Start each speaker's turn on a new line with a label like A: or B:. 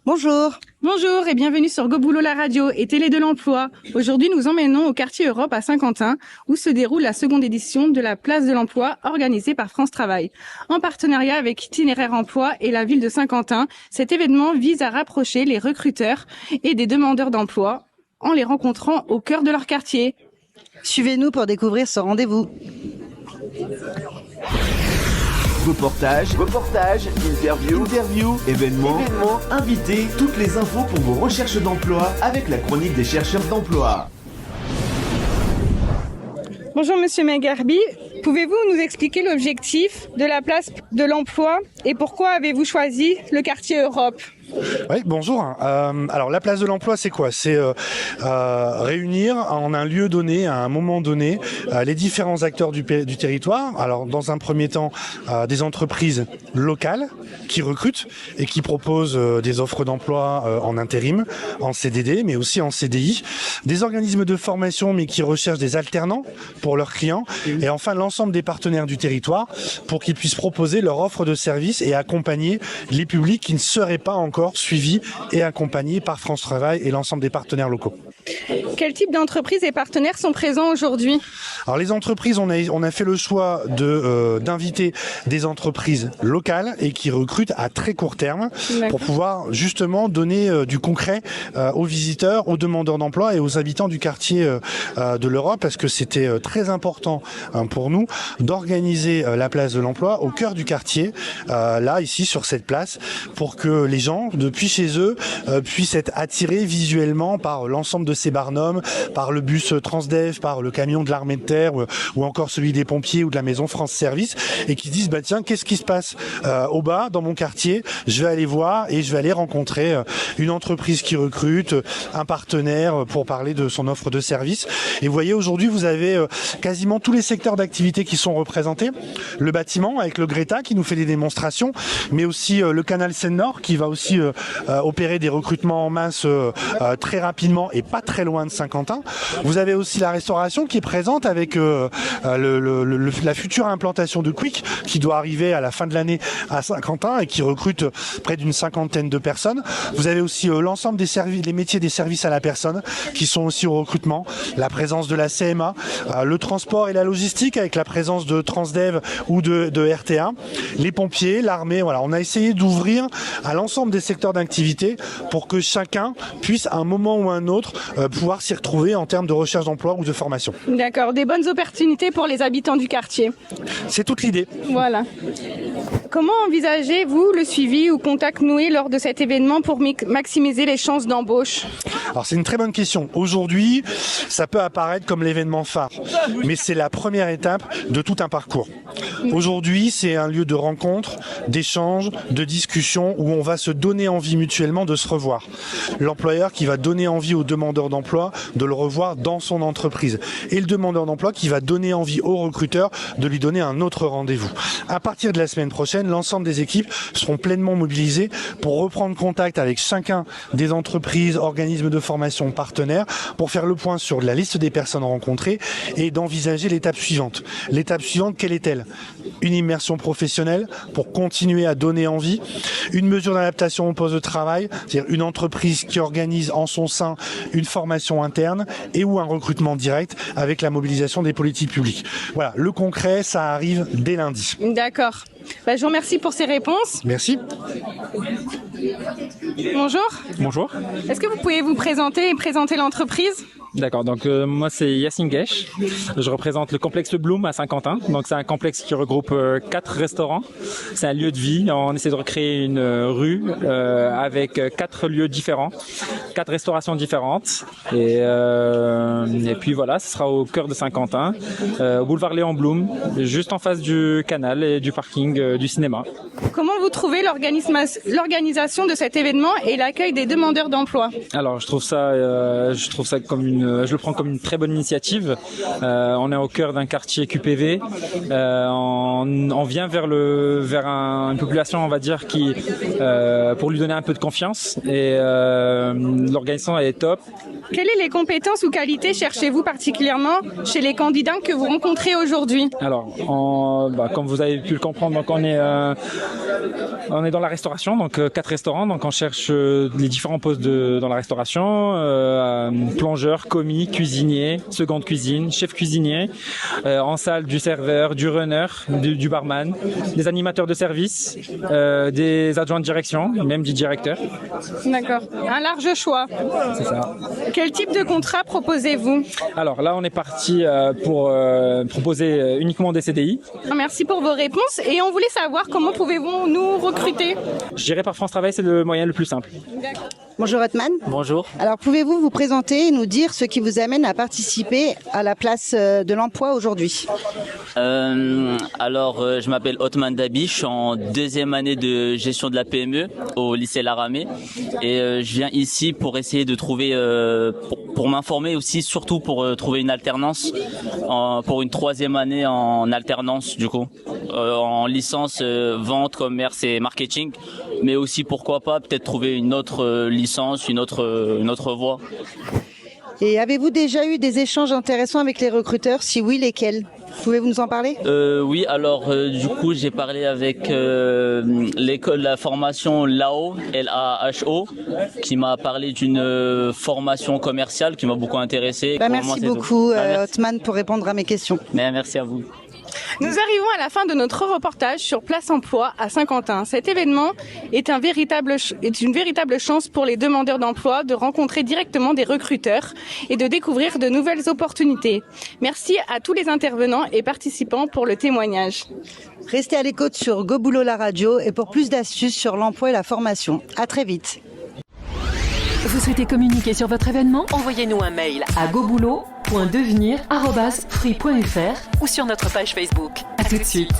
A: Bonjour.
B: Bonjour et bienvenue sur Go Boulot la radio et Télé de l'Emploi. Aujourd'hui, nous emmenons au quartier Europe à Saint-Quentin où se déroule la seconde édition de la Place de l'Emploi organisée par France Travail. En partenariat avec Itinéraire Emploi et la ville de Saint-Quentin, cet événement vise à rapprocher les recruteurs et des demandeurs d'emploi en les rencontrant au cœur de leur quartier.
A: Suivez-nous pour découvrir ce rendez-vous.
C: Reportage, interview, événements, invités, toutes les infos pour vos recherches d'emploi avec la chronique des chercheurs d'emploi.
B: Bonjour Monsieur Megarbi, pouvez-vous nous expliquer l'objectif de la Place de l'Emploi et pourquoi avez-vous choisi le quartier Europe ?
D: Oui, bonjour. Alors la place de l'emploi, c'est quoi ? C'est réunir en un lieu donné, à un moment donné, les différents acteurs du territoire. Alors dans un premier temps, des entreprises locales qui recrutent et qui proposent des offres d'emploi en intérim, en CDD, mais aussi en CDI. Des organismes de formation, mais qui recherchent des alternants pour leurs clients. Et enfin, l'ensemble des partenaires du territoire pour qu'ils puissent proposer leur offre de service et accompagner les publics qui ne seraient pas encore suivis et accompagnés par France Travail et l'ensemble des partenaires locaux.
B: Quel type d'entreprises et partenaires sont présents aujourd'hui ?
D: Alors les entreprises, on a fait le choix d'inviter des entreprises locales et qui recrutent à très court terme pour pouvoir justement donner du concret aux visiteurs, aux demandeurs d'emploi et aux habitants du quartier de l'Europe, parce que c'était très important pour nous d'organiser la place de l'emploi au cœur du quartier, là ici sur cette place, pour que les gens depuis chez eux puissent être attirés visuellement par l'ensemble de ces barnums, par le bus Transdev, par le camion de l'armée de terre ou encore celui des pompiers ou de la maison France Service, et qui disent tiens, qu'est-ce qui se passe au bas dans mon quartier ? Je vais aller voir et je vais aller rencontrer une entreprise qui recrute, un partenaire pour parler de son offre de service. Et vous voyez, aujourd'hui vous avez quasiment tous les secteurs d'activité qui sont représentés. Le bâtiment avec le Greta qui nous fait des démonstrations, mais aussi le canal Seine-Nord qui va aussi opérer des recrutements en masse très rapidement et pas très loin de Saint-Quentin. Vous avez aussi la restauration qui est présente avec la future implantation de Quick qui doit arriver à la fin de l'année à Saint-Quentin et qui recrute près d'une 50aine de personnes. Vous avez aussi l'ensemble des métiers des services à la personne qui sont aussi au recrutement, la présence de la CMA, le transport et la logistique avec la présence de Transdev ou de RTA, les pompiers, l'armée. Voilà, on a essayé d'ouvrir à l'ensemble des secteurs d'activité pour que chacun puisse à un moment ou à un autre pouvoir s'y retrouver en termes de recherche d'emploi ou de formation.
B: D'accord, des bonnes opportunités pour les habitants du quartier.
D: C'est toute l'idée.
B: Voilà. Comment envisagez-vous le suivi ou contact noué lors de cet événement pour maximiser les chances d'embauche ?
D: Alors c'est une très bonne question. Aujourd'hui, ça peut apparaître comme l'événement phare, mais c'est la première étape de tout un parcours. Aujourd'hui, c'est un lieu de rencontre, d'échange, de discussion où on va se donner envie mutuellement de se revoir. L'employeur qui va donner envie au demandeur d'emploi de le revoir dans son entreprise et le demandeur d'emploi qui va donner envie au recruteur de lui donner un autre rendez-vous. À partir de la semaine prochaine, l'ensemble des équipes seront pleinement mobilisées pour reprendre contact avec chacun des entreprises, organismes de formation partenaires pour faire le point sur la liste des personnes rencontrées et d'envisager l'étape suivante. L'étape suivante, quelle est-elle ? Une immersion professionnelle pour continuer à donner envie, une mesure d'adaptation au poste de travail, c'est-à-dire une entreprise qui organise en son sein une formation interne et ou un recrutement direct avec la mobilisation des politiques publiques. Voilà, le concret, ça arrive dès lundi.
B: D'accord. Je vous remercie pour ces réponses.
D: Merci.
B: Bonjour.
E: Bonjour.
B: Est-ce que vous pouvez vous présenter et présenter l'entreprise ?
E: D'accord, donc moi c'est Yassine Gesh, je représente le complexe Bloom à Saint-Quentin, donc c'est un complexe qui regroupe 4 restaurants, c'est un lieu de vie, on essaie de recréer une rue avec 4 lieux différents, 4 restaurations différentes et puis voilà, ce sera au cœur de Saint-Quentin, au boulevard Léon Blum, juste en face du canal et du parking du cinéma.
B: Comment vous trouvez l'organisation de cet événement et l'accueil des demandeurs d'emploi ?
E: Alors je trouve ça comme je le prends comme une très bonne initiative. On est au cœur d'un quartier QPV. On vient vers une population, on va dire, qui pour lui donner un peu de confiance. Et l'organisation est top.
B: Quelles sont les compétences ou qualités cherchez-vous particulièrement chez les candidats que vous rencontrez aujourd'hui ?
E: Alors, comme vous avez pu le comprendre, donc on est On est dans la restauration, donc 4 restaurants, donc on cherche les différents postes dans la restauration, plongeur, commis, cuisinier, seconde cuisine, chef cuisinier, en salle du serveur, du runner, du barman, des animateurs de service, des adjoints de direction, même du directeur.
B: D'accord. Un large choix.
E: C'est ça.
B: Quel type de contrat proposez-vous?
E: Alors là, on est parti pour proposer uniquement des CDI.
B: Merci pour vos réponses et on voulait savoir comment pouvez-vous nous recruter?
E: Je dirais par France Travail, c'est le moyen le plus simple.
A: Bonjour Otman.
F: Bonjour.
A: Alors pouvez-vous vous présenter et nous dire ce qui vous amène à participer à la place de l'emploi aujourd'hui?
F: Je m'appelle Otman Dabi, je suis en 2e année de gestion de la PME au lycée Laramé et je viens ici pour essayer de trouver, pour m'informer aussi, surtout pour trouver une alternance pour une 3e année en alternance du coup, en licence vente, commerce et marketing, mais aussi pourquoi pas peut-être trouver une autre licence, une autre voie.
A: Et avez-vous déjà eu des échanges intéressants avec les recruteurs? Si oui, lesquels? Pouvez-vous nous en parler?
F: Oui, du coup, j'ai parlé avec l'école de la formation LAHO, L-A-H-O, qui m'a parlé d'une formation commerciale qui m'a beaucoup intéressé.
A: Merci beaucoup, Otman, pour répondre à mes questions.
F: Merci à vous.
B: Nous arrivons à la fin de notre reportage sur Place Emploi à Saint-Quentin. Cet événement est une véritable chance pour les demandeurs d'emploi de rencontrer directement des recruteurs et de découvrir de nouvelles opportunités. Merci à tous les intervenants et participants pour le témoignage.
A: Restez à l'écoute sur Go Boulot la radio et pour plus d'astuces sur l'emploi et la formation. À très vite.
G: Vous souhaitez communiquer sur votre événement? Envoyez-nous un mail à goboulot.devenir@free.fr ou sur notre page Facebook. À tout de suite.